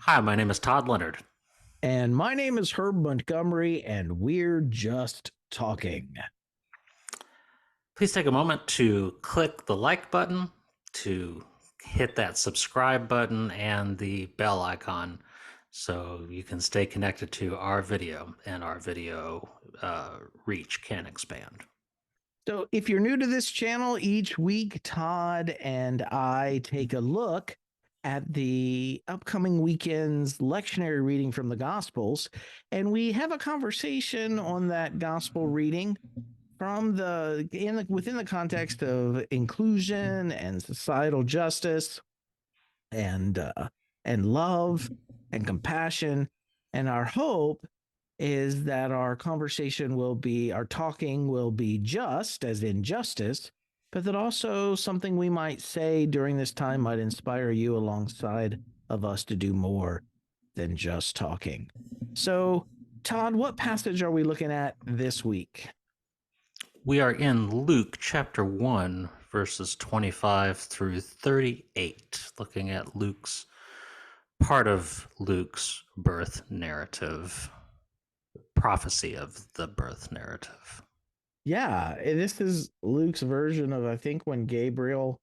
Hi, my name is Todd Leonard. And my name is Herb Montgomery, and we're just talking. Please take a moment to click the like button, to hit that subscribe button, and the bell icon so you can stay connected to our video and our video reach can expand. So, if you're new to this channel, each week Todd and I take a look at the upcoming weekend's lectionary reading from the Gospels, and we have a conversation on that gospel reading from within the context of inclusion and societal justice and love and compassion. And our hope is that our talking will be just, as in justice, but that also something we might say during this time might inspire you alongside of us to do more than just talking. So, Todd, what passage are we looking at this week? We are in Luke chapter 1, verses 25 through 38, looking at part of Luke's birth narrative, prophecy of the birth narrative. Yeah, this is Luke's version of, I think, when Gabriel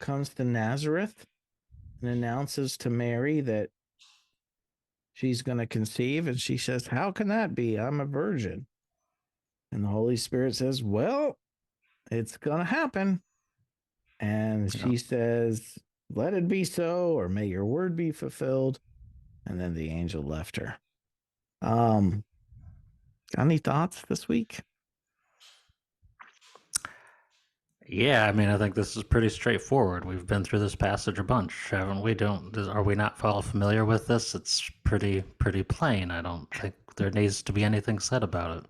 comes to Nazareth and announces to Mary that she's going to conceive. And she says, "How can that be? I'm a virgin." And the Holy Spirit says, "Well, it's going to happen." And Yeah. she says, "Let it be so," or "May your word be fulfilled." And then the angel left her. Got any thoughts this week? Yeah, I mean, I think this is pretty straightforward. We've been through this passage a bunch, haven't we? Are we not all familiar with this? It's pretty plain. I don't think there needs to be anything said about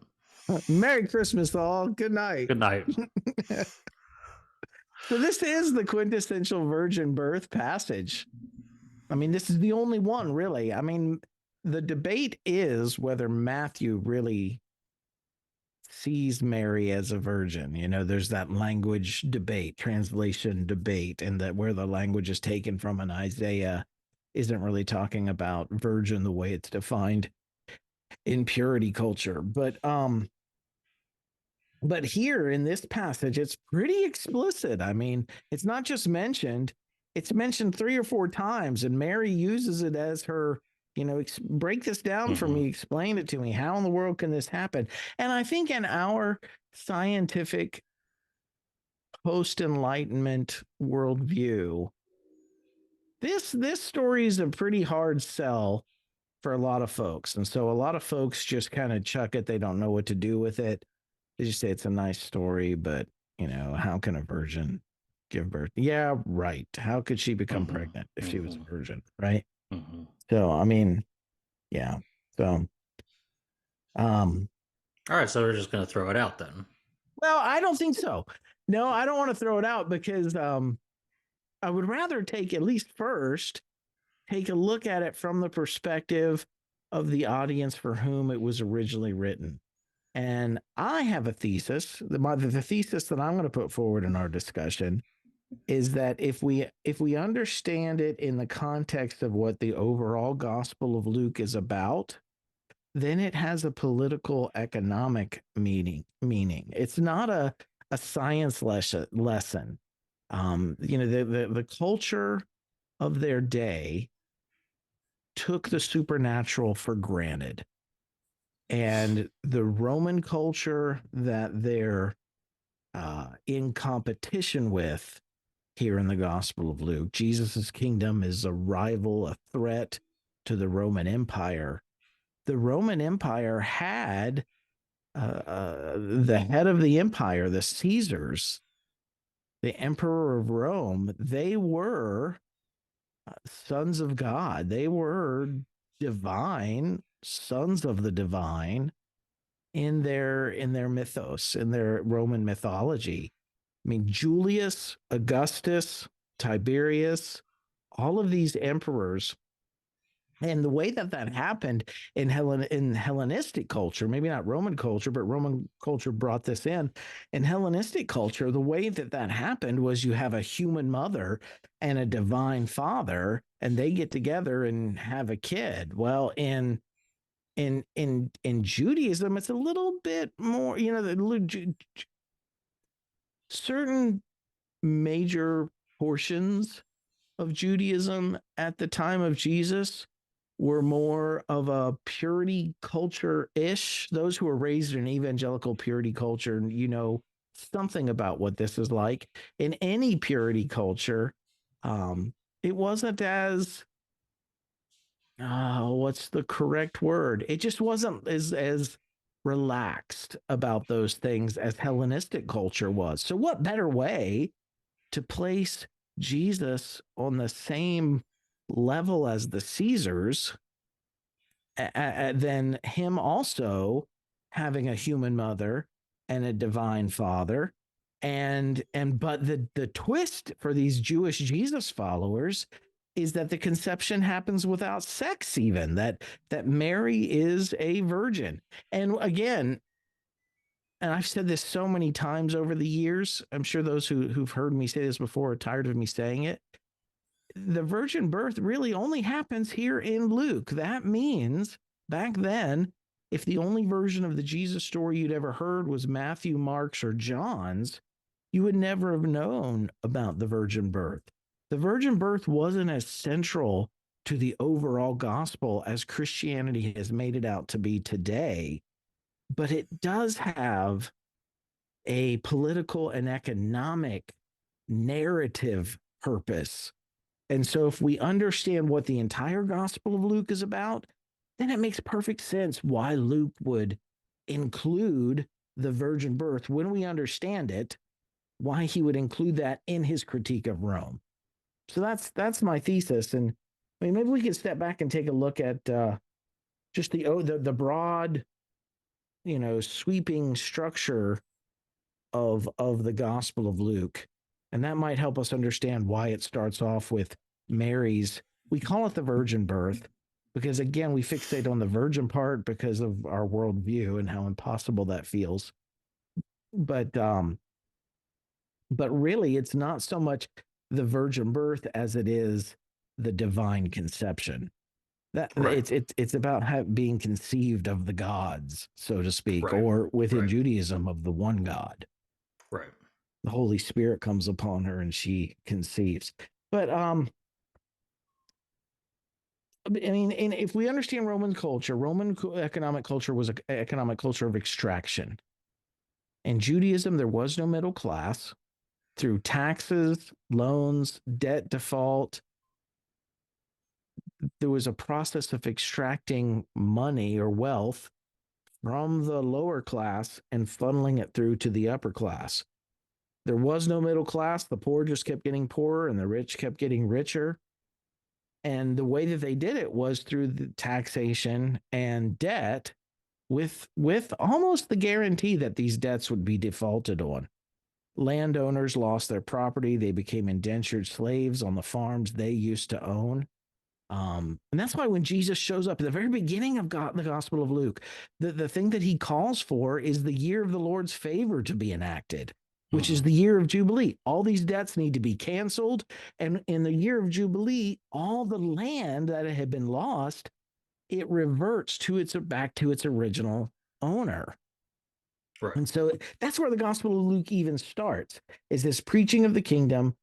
it. Merry Christmas, all. Good night. Good night. So this is the quintessential virgin birth passage. I mean, this is the only one, really. I mean, the debate is whether Matthew really sees Mary as a virgin. You know, there's that language debate, translation debate, and that where the language is taken from in Isaiah isn't really talking about virgin the way it's defined in purity culture. But here in this passage, it's pretty explicit. I mean, it's not just mentioned, it's mentioned 3 or 4 times, and Mary uses it as her, break this down for Mm-hmm. me, explain it to me. How in the world can this happen? And I think in our scientific post Enlightenment worldview, this story is a pretty hard sell for a lot of folks. And so a lot of folks just kind of chuck it. They don't know what to do with it. They just say it's a nice story, but how can a virgin give birth? Yeah, right. How could she become Mm-hmm. pregnant if she was Mm-hmm. a virgin? Right. Mm-hmm. So I mean, yeah. So um All right, so we're just going to throw it out then. well, I don't think so. No, I don't want to throw it out because I would rather take at least first take a look at it from the perspective of the audience for whom it was originally written. And I have a thesis. The thesis that I'm going to put forward in our discussion is that if we understand it in the context of what the overall Gospel of Luke is about, then it has a political economic meaning. It's not a science lesson. The culture of their day took the supernatural for granted, and the Roman culture that they're in competition with here in the Gospel of Luke. Jesus's kingdom is a rival, a threat to the Roman Empire. The Roman Empire had the head of the empire, the Caesars, the emperor of Rome. They were sons of God. They were divine, sons of the divine in their mythos, in their Roman mythology. I mean, Julius, Augustus, Tiberius, all of these emperors And the way that happened in Hellenistic culture, maybe not Roman culture, but Roman culture brought this in. In Hellenistic culture, the way that happened was you have a human mother and a divine father, and they get together and have a kid. Well, in Judaism, it's a little bit more, certain major portions of Judaism at the time of Jesus were more of a purity culture ish. Those who were raised in an evangelical purity culture, something about what this is like. In any purity culture, it wasn't as what's the correct word? It just wasn't as relaxed about those things as Hellenistic culture was. So, what better way to place Jesus on the same level as the Caesars than him also having a human mother and a divine father? But the twist for these Jewish Jesus followers is that the conception happens without sex, even that Mary is a virgin. And again, and I've said this so many times over the years, I'm sure those who've heard me say this before are tired of me saying it. The virgin birth really only happens here in Luke. That means back then, if the only version of the Jesus story you'd ever heard was Matthew, Mark's, or John's, you would never have known about the virgin birth. The virgin birth wasn't as central to the overall gospel as Christianity has made it out to be today, but it does have a political and economic narrative purpose. And so if we understand what the entire Gospel of Luke is about, then it makes perfect sense why Luke would include the virgin birth when we understand it, why he would include that in his critique of Rome. So that's my thesis. And I mean, maybe we could step back and take a look at just the broad, sweeping structure of the Gospel of Luke. And that might help us understand why it starts off with Mary's, we call it the virgin birth, because again, we fixate on the virgin part because of our worldview and how impossible that feels. But really it's not so much the virgin birth as it is the divine conception. That Right. it's about being conceived of the gods, so to speak, Right. or within Right. Judaism of the one God. Right. The Holy Spirit comes upon her and she conceives. But I mean, and if we understand Roman culture, Roman economic culture was an economic culture of extraction. In Judaism, there was no middle class. Through taxes, loans, debt default, there was a process of extracting money or wealth from the lower class and funneling it through to the upper class. There was no middle class. The poor just kept getting poorer and the rich kept getting richer. And the way that they did it was through the taxation and debt with almost the guarantee that these debts would be defaulted on. Landowners lost their property. They became indentured slaves on the farms they used to own. And that's why when Jesus shows up at the very beginning of the Gospel of Luke, the thing that he calls for is the year of the Lord's favor to be enacted, which is the year of Jubilee. All these debts need to be canceled. And in the year of Jubilee, all the land that had been lost, it reverts back to its original owner. Right. And so that's where the Gospel of Luke even starts, is this preaching of the kingdom,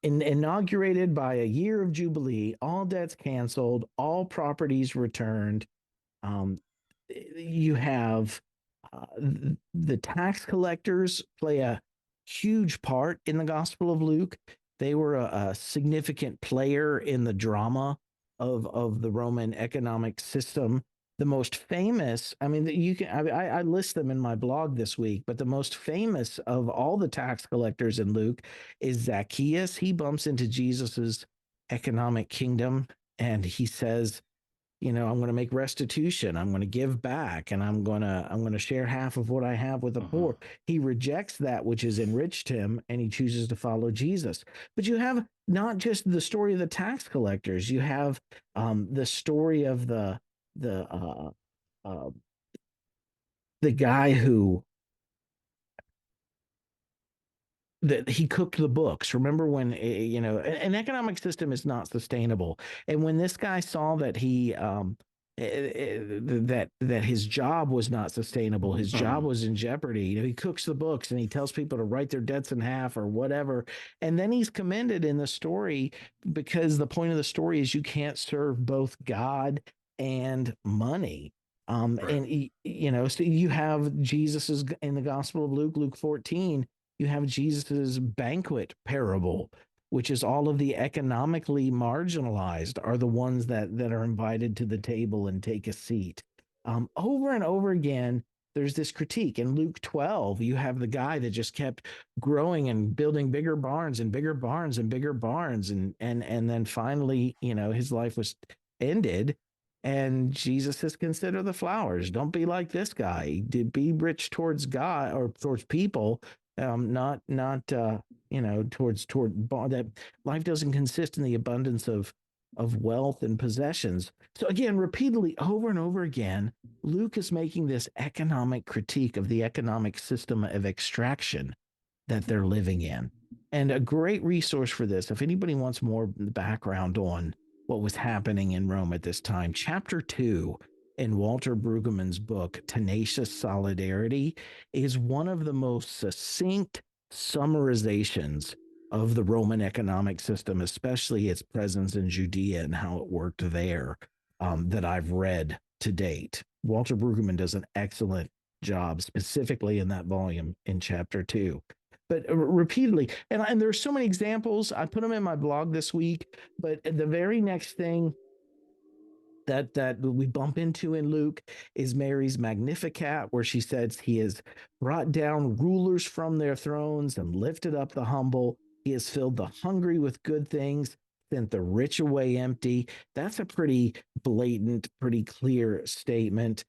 inaugurated by a year of Jubilee, all debts canceled, all properties returned. You have the tax collectors play a huge part in the Gospel of Luke. They were a significant player in the drama of the Roman economic system. The most famous, I mean, I list them in my blog this week, but the most famous of all the tax collectors in Luke is Zacchaeus. He bumps into Jesus's economic kingdom and he says, I'm going to make restitution. I'm going to give back, and I'm going to share half of what I have with the Hmm. poor. He rejects that which has enriched him, and he chooses to follow Jesus. But you have not just the story of the tax collectors. You have the story of the uh, the guy who that he cooked the books. Remember when an economic system is not sustainable, and when this guy saw that that his job was not sustainable, his job Hmm. was in jeopardy. He cooks the books and he tells people to write their debts in half or whatever, and then he's commended in the story because the point of the story is you can't serve both God and money. Right. And so you have Jesus's in the Gospel of Luke 14, you have Jesus's banquet parable, which is all of the economically marginalized are the ones that are invited to the table and take a seat. Over and over again, there's this critique. In Luke 12, you have the guy that just kept growing and building bigger barns and bigger barns and bigger barns, and then finally, his life was ended. And Jesus says, consider the flowers. Don't be like this guy. Be rich towards God or towards people, not toward that. Life doesn't consist in the abundance of wealth and possessions. So again, repeatedly over and over again, Luke is making this economic critique of the economic system of extraction that they're living in. And a great resource for this, if anybody wants more background on what was happening in Rome at this time, chapter 2 in Walter Brueggemann's book, Tenacious Solidarity, is one of the most succinct summarizations of the Roman economic system, especially its presence in Judea and how it worked there, that I've read to date. Walter Brueggemann does an excellent job, specifically in that volume in chapter 2. But repeatedly, and there's so many examples. I put them in my blog this week. But the very next thing that we bump into in Luke is Mary's Magnificat, where she says he has brought down rulers from their thrones and lifted up the humble. He has filled the hungry with good things, sent the rich away empty. That's a pretty blatant, pretty clear statement.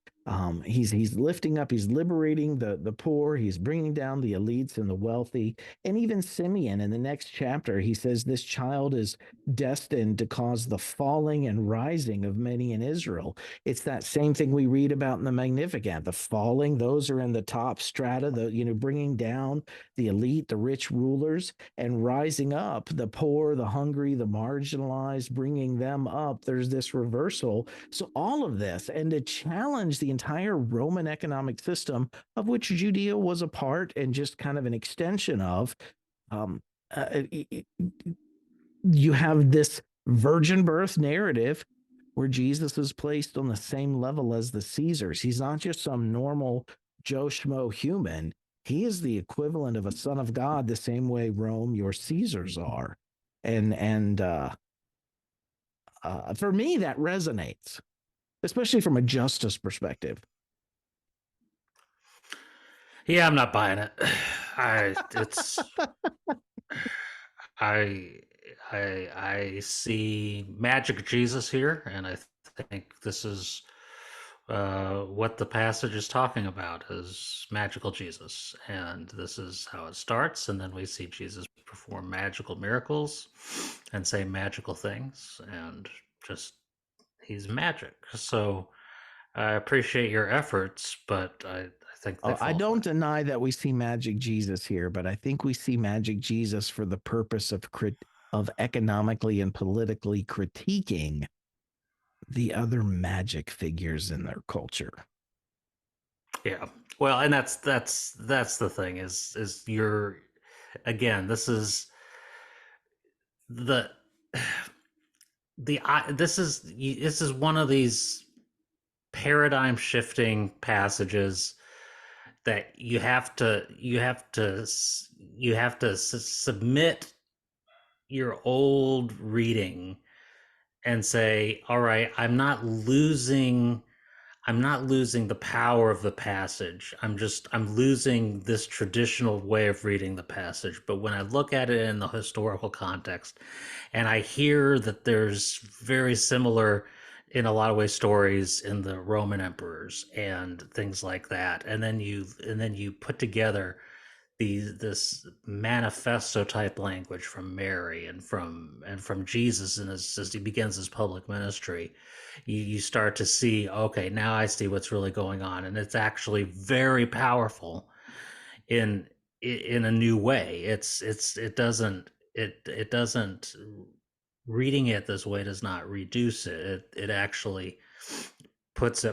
He's lifting up, he's liberating the poor, he's bringing down the elites and the wealthy. And even Simeon in the next chapter, he says this child is destined to cause the falling and rising of many in Israel. It's that same thing we read about in the Magnificat. The falling, those are in the top strata, bringing down the elite, the rich rulers, and rising up the poor, the hungry, the marginalized, bringing them up. There's this reversal. So all of this, and to challenge the entire Roman economic system, of which Judea was a part and just kind of an extension of, um, uh, you have this virgin birth narrative where Jesus is placed on the same level as the Caesars. He's not just some normal Joe Schmo human. He is the equivalent of a son of God, the same way Rome, your Caesars are. And for me, that resonates, especially from a justice perspective. Yeah, I'm not buying it. I it's I I see magic Jesus here, and I think this is what the passage is talking about is magical Jesus, and this is how it starts, and then we see Jesus perform magical miracles and say magical things, and just he's magic. So I appreciate your efforts, but I think they I fall don't flat. deny that we see magic Jesus here, but I think we see magic Jesus for the purpose of economically and politically critiquing the other magic figures in their culture. Yeah. Well, and that's the thing is you're again, the this is one of these paradigm shifting passages that you have to submit your old reading and say, all right, I'm not losing the power of the passage. I'm losing this traditional way of reading the passage. But when I look at it in the historical context and I hear that there's very similar in a lot of ways stories in the Roman emperors and things like that, and then you put together this manifesto type language from Mary and from Jesus, and as he begins his public ministry, you start to see, okay, now I see what's really going on, and it's actually very powerful in in a new way. It doesn't, reading it this way does not reduce it. It actually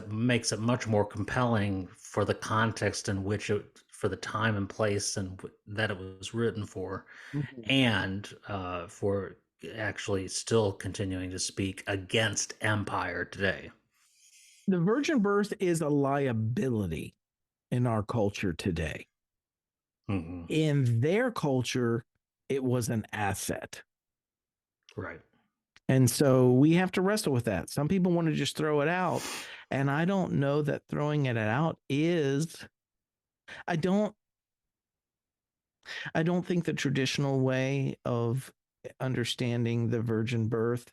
makes it much more compelling for the context in which for the time and place and that it was written for, Mhm. and for actually still continuing to speak against empire today. The virgin birth is a liability in our culture today. Mm-hmm. In their culture, it was an asset. Right. And so we have to wrestle with that. Some people want to just throw it out. And I don't know that throwing it out is, I don't, I don't think the traditional way of understanding the virgin birth,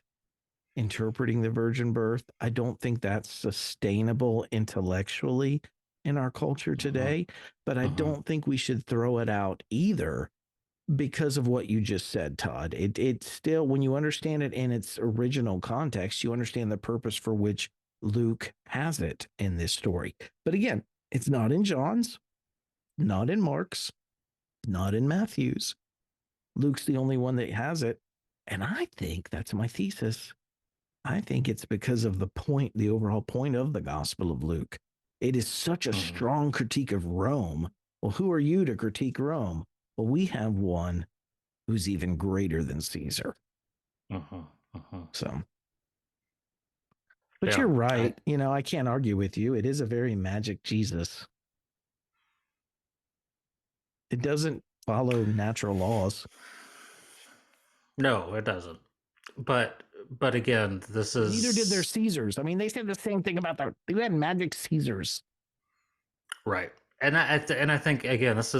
interpreting the virgin birth, I don't think that's sustainable intellectually in our culture Mm-hmm. today. But I Mm-hmm. don't think we should throw it out either because of what you just said, Todd. It still, when you understand it in its original context, you understand the purpose for which Luke has it in this story. But again, it's not in John's, not in Mark's, not in Matthew's. Luke's the only one that has it. And I think that's my thesis. I think it's because of the point, the overall point of the Gospel of Luke. It is such a Mm-hmm. strong critique of Rome. Well, who are you to critique Rome? Well, we have one who's even greater than Caesar. Mm-hmm. Mm-hmm. So, but Yeah. you're right. You know, I can't argue with you. It is a very magic Jesus. It doesn't follow natural laws. No, it doesn't. But but again, this Neither did their is Caesars. I mean, they said the same thing about their, they had magic Caesars. right. And I think again, this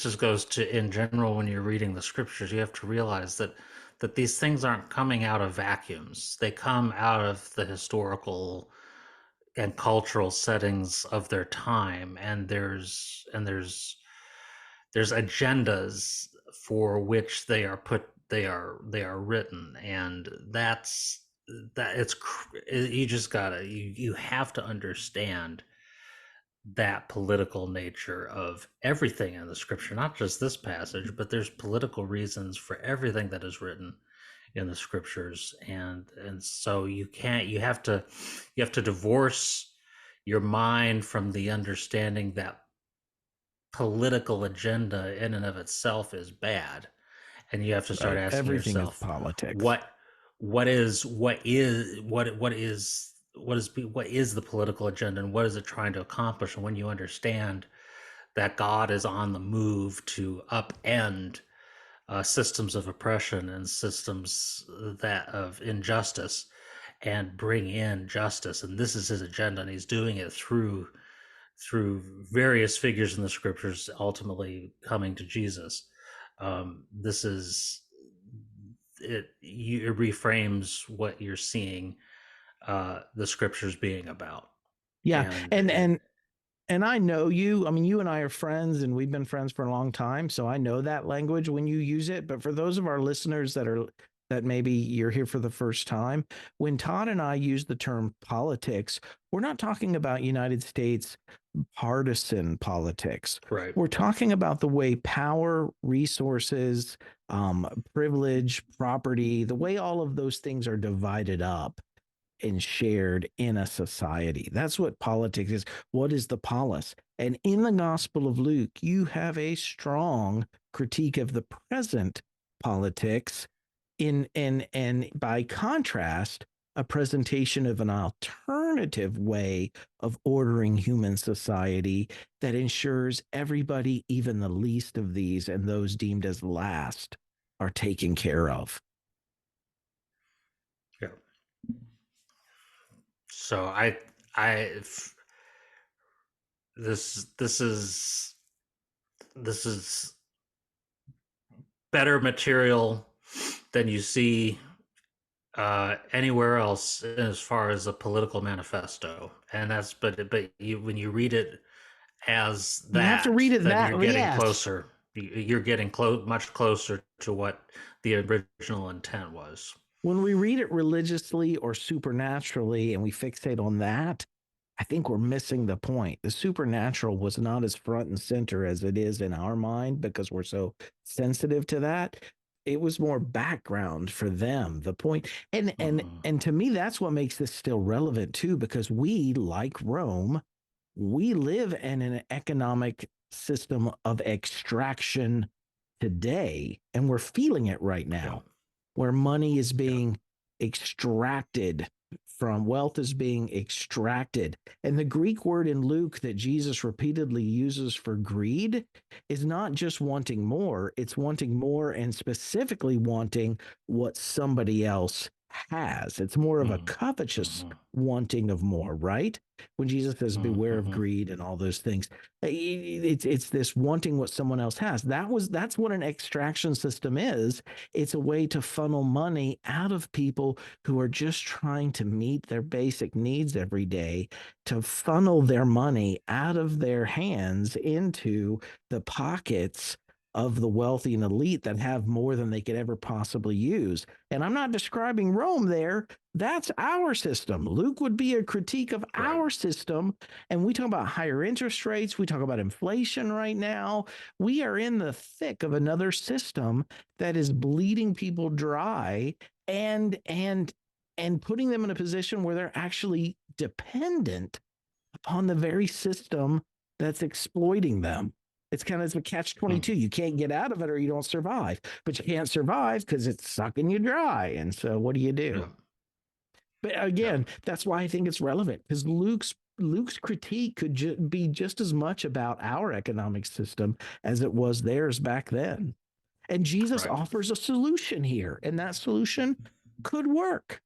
just goes to in general when you're reading the scriptures, you have to realize that these things aren't coming out of vacuums. They come out of the historical and cultural settings of their time, and there's agendas for which they are written, and that it's you just gotta you have to understand that political nature of everything in the scripture, not just this passage, but there's political reasons for everything that is written in the scriptures, and so you have to divorce your mind from the understanding that political agenda in and of itself is bad, and you have to start Right. asking Everything is yourself politics. what what is the political agenda, and what is it trying to accomplish. And when you understand that God is on the move to upend systems of oppression and systems that of injustice and bring in justice, and this is his agenda, and he's doing it through various figures in the scriptures, ultimately coming to Jesus. This is it reframes what you're seeing the scriptures being about, Yeah. and And, it, and, and I know you. I mean, you and I are friends and we've been friends for a long time. So I know that language when you use it. But for those of our listeners that maybe you're here for the first time, when Todd and I use the term politics, we're not talking about United States partisan politics. right. We're talking about the way power, resources, privilege, property, the way all of those things are divided up and shared in a society. That's what politics is. What is the polis? And in the Gospel of Luke, you have a strong critique of the present politics and by contrast, a presentation of an alternative way of ordering human society that ensures everybody, even the least of these and those deemed as last, are taken care of. Yeah. So I this this is better material than you see anywhere else as far as a political manifesto, and that's but when you read it as You have to read that, it then that, you're getting yes. closer. You're getting much closer to what the original intent was. When we read it religiously or supernaturally and we fixate on that, I think we're missing the point. The supernatural was not as front and center as it is in our mind because we're so sensitive to that. It was more background for them. The point, and and Mm-hmm. and to me, that's what makes this still relevant too, because we, like Rome, we live in an economic system of extraction today, and we're feeling it right Yeah, now, where money is yeah. being extracted from, wealth is being extracted. And the Greek word in Luke that Jesus repeatedly uses for greed is not just wanting more, it's wanting more and specifically wanting what somebody else has. It's more of a covetous Mm-hmm. wanting of more, right? When Jesus says, "Beware of Mm-hmm. greed" and all those things, it's this wanting what someone else has. That's what an extraction system is. It's a way to funnel money out of people who are just trying to meet their basic needs every day, to funnel their money out of their hands into the pockets of the wealthy and elite that have more than they could ever possibly use. And I'm not describing Rome there. That's our system. Luke would be a critique of Right. our system. And we talk about higher interest rates. We talk about inflation right now. We are in the thick of another system that is bleeding people dry and putting them in a position where they're actually dependent upon the very system that's exploiting them. It's kind of a catch Mm. 22. You can't get out of it or you don't survive, but you can't survive because it's sucking you dry. And so what do you do? Yeah. But Yeah. again, that's why I think it's relevant because Luke's critique could be just as much about our economic system as it was theirs back then. And Jesus Right. offers a solution here, and that solution could work.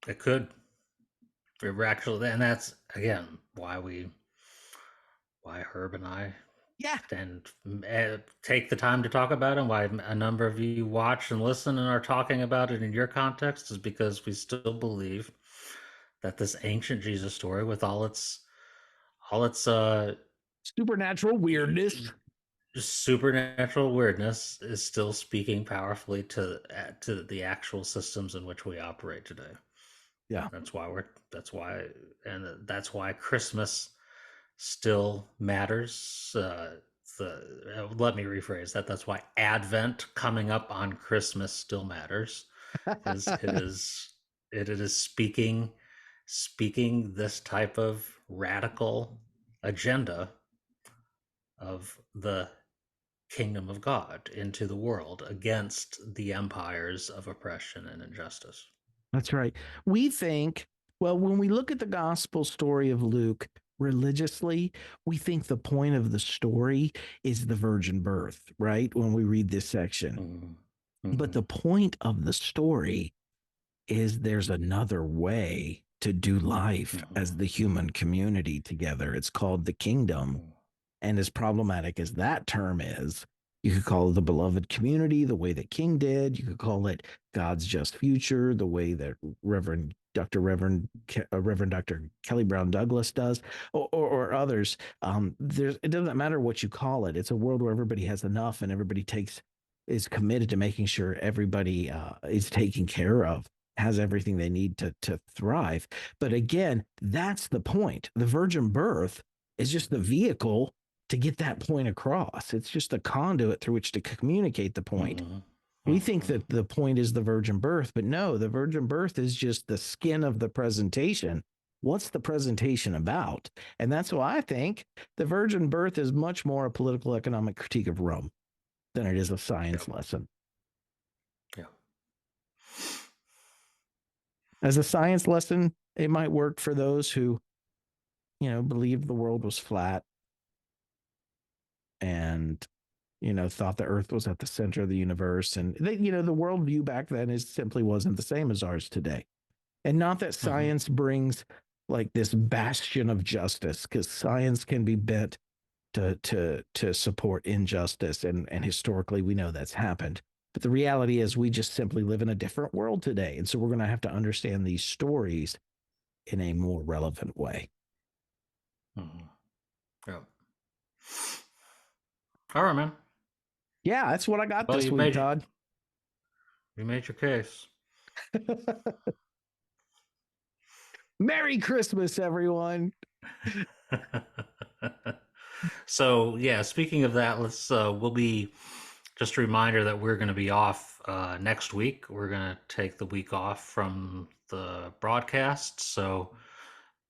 It could. It actually, and that's again why Herb and I Yeah, and take the time to talk about it, and why a number of you watch and listen and are talking about it in your context, is because we still believe that this ancient Jesus story, with all its supernatural weirdness. supernatural weirdness, is still speaking powerfully to the actual systems in which we operate today. Yeah, That's why Christmas still matters. Let me rephrase that. That's why Advent coming up on Christmas still matters, because it is speaking this type of radical agenda of the kingdom of God into the world against the empires of oppression and injustice. that's right. We think, well, when we look at the gospel story of Luke religiously, we think the point of the story is the virgin birth, right? When we read this section. Mm-hmm. But Mm-hmm. the point of the story is there's another way to do life Mm-hmm. as the human community together. It's called the kingdom. And as problematic as that term is, you could call it the beloved community, the way that King did. You could call it God's just future, the way that Reverend Dr. Kelly Brown Douglas does, or others. It doesn't matter what you call it. It's a world where everybody has enough and everybody is committed to making sure everybody is taken care of, has everything they need to thrive. But again, that's the point. The virgin birth is just the vehicle to get that point across. It's just a conduit through which to communicate the point. Mm-hmm. We think Mm-hmm. that the point is the virgin birth, but no, the virgin birth is just the skin of the presentation. What's the presentation about? And that's why I think the virgin birth is much more a political economic critique of Rome than it is a Yep. science lesson. Yeah. As a science lesson, it might work for those who, believed the world was flat and thought the earth was at the center of the universe. And the worldview back then is simply wasn't the same as ours today. And not that Mm-hmm. science brings like this bastion of justice, because science can be bent to support injustice. And historically we know that's happened. But the reality is, we just simply live in a different world today. And so we're going to have to understand these stories in a more relevant way. Mm-hmm. Yep. All right, man. Yeah, that's what I got Well, this week, Todd. you made your case. Merry Christmas, everyone. So yeah, speaking of that, let's we'll be just a reminder that we're going to be off next week. We're going to take the week off from the broadcast. So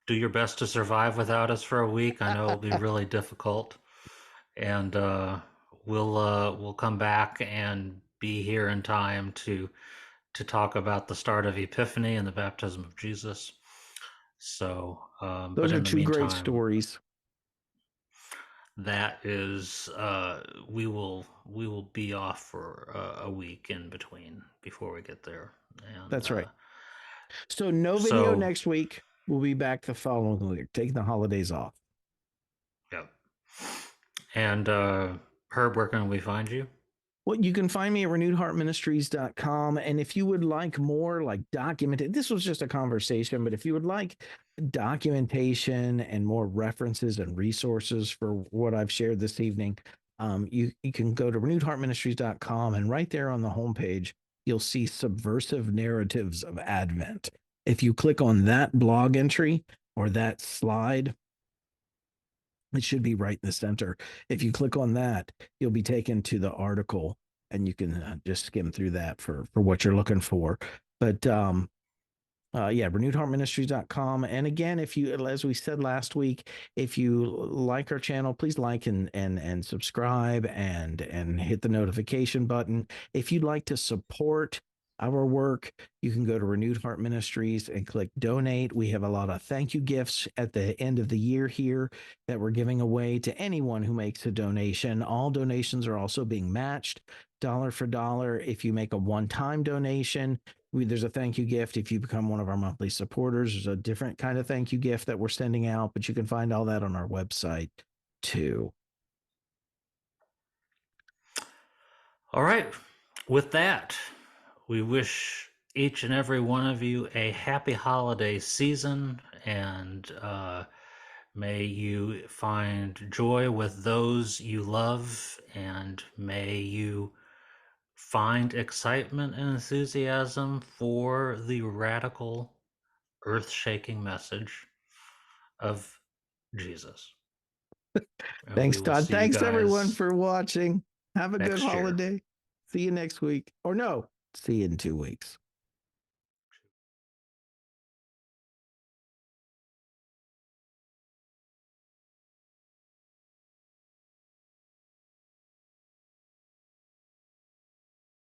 do your best to survive without us for a week. I know it'll be really difficult, and we'll come back and be here in time to talk about the start of Epiphany and the baptism of Jesus. So, but Those are in the two great meantime, stories. that is, we will be off for a week in between before we get there, and That's right. So no video so next week. We'll be back the following week, taking the holidays off. yeah. And Herb, where can we find you? Well, you can find me at renewedheartministries.com. And if you would like more like documented, this was just a conversation, but if you would like documentation and more references and resources for what I've shared this evening, you can go to renewedheartministries.com, and right there on the homepage, you'll see Subversive Narratives of Advent. If you click on that blog entry or that slide, it should be right in the center. If you click on that, you'll be taken to the article, and you can just skim through that for what you're looking for. But yeah, renewedheartministries.com. And again, if you, as we said last week, if you like our channel, please like and subscribe and hit the notification button. If you'd like to support our work, you can go to Renewed Heart Ministries and click donate. We have a lot of thank you gifts at the end of the year here that we're giving away to anyone who makes a donation. All donations are also being matched dollar for dollar. If you make a one-time donation, there's a thank you gift. If you become one of our monthly supporters, there's a different kind of thank you gift that we're sending out, but you can find all that on our website too. All right. With that, we wish each and every one of you a happy holiday season, and may you find joy with those you love, and may you find excitement and enthusiasm for the radical, earth shaking message of Jesus. And we Thanks, will Todd. see you Thanks, everyone, guys for watching. Have a good next year. holiday. See you next week. Or no, see you in 2 weeks.